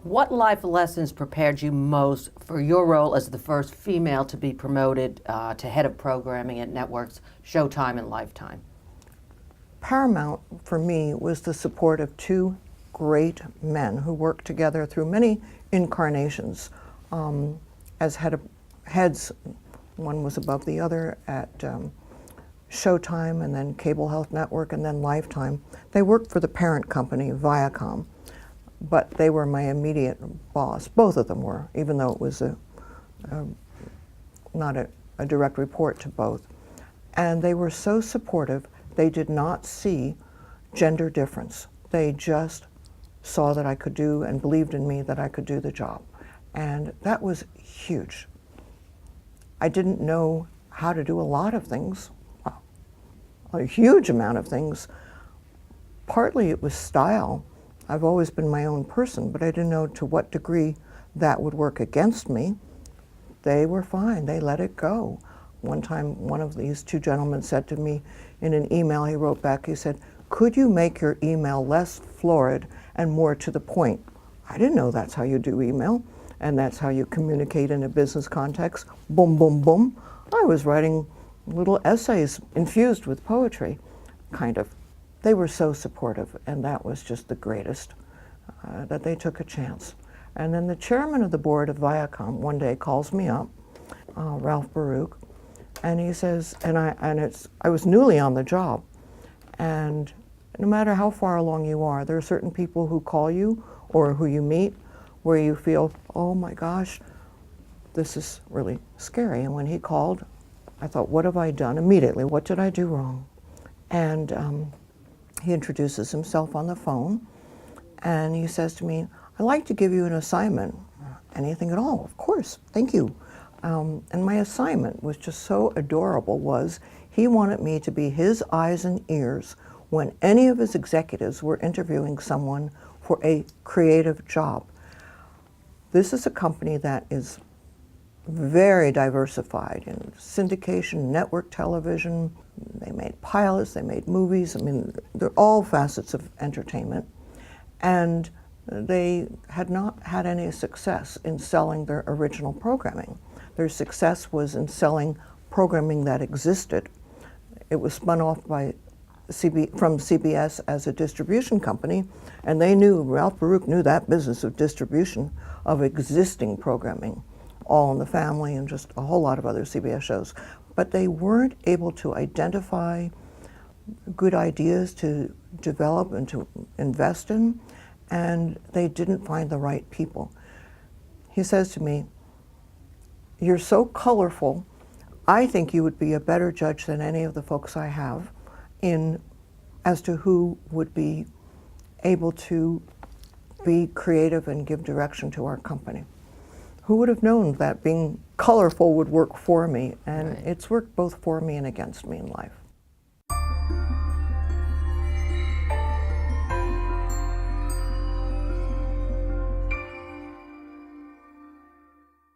What life lessons prepared you most for your role as the first female to be promoted to head of programming at networks Showtime and Lifetime? Paramount for me was the support of two great men who worked together through many incarnations as heads. One was above the other at Showtime, and then Cable Health Network, and then Lifetime. They worked for the parent company, Viacom, but they were my immediate boss. Both of them were, even though it was not a direct report to both. And they were so supportive. They did not see gender difference. They just saw that I could do and believed in me that I could do the job. And that was huge. I didn't know how to do a lot of things, well, a huge amount of things. Partly it was style. I've always been my own person, but I didn't know to what degree that would work against me. They were fine. They let it go. One time, one of these two gentlemen said to me in an email he wrote back, he said, "Could you make your email less florid and more to the point?" I didn't know that's how you do email, and that's how you communicate in a business context. Boom, boom, boom. I was writing little essays infused with poetry, kind of. They were so supportive, and that was just the greatest, that they took a chance. And then the chairman of the board of Viacom one day calls me up, Ralph Baruch, and he says, I was newly on the job, and no matter how far along you are, there are certain people who call you or who you meet where you feel, oh my gosh, this is really scary. And when he called, I thought, what have I done? Immediately, what did I do wrong? And he introduces himself on the phone, and he says to me, I'd like to give you an assignment. Anything at all? Of course, thank you. And my assignment was just so adorable, was he wanted me to be his eyes and ears when any of his executives were interviewing someone for a creative job. This is a company that is very diversified in syndication, network television. They made pilots, they made movies. I mean, they're all facets of entertainment. And they had not had any success in selling their original programming. Their success was in selling programming that existed. It was spun off by from CBS as a distribution company, and they knew, Ralph Baruch knew that business of distribution of existing programming, All in the Family and just a whole lot of other CBS shows. But they weren't able to identify good ideas to develop and to invest in, and they didn't find the right people. He says to me, "You're so colorful, I think you would be a better judge than any of the folks I have as to who would be able to be creative and give direction to our company." Who would have known that being colorful would work for me? And Right. It's worked both for me and against me in life.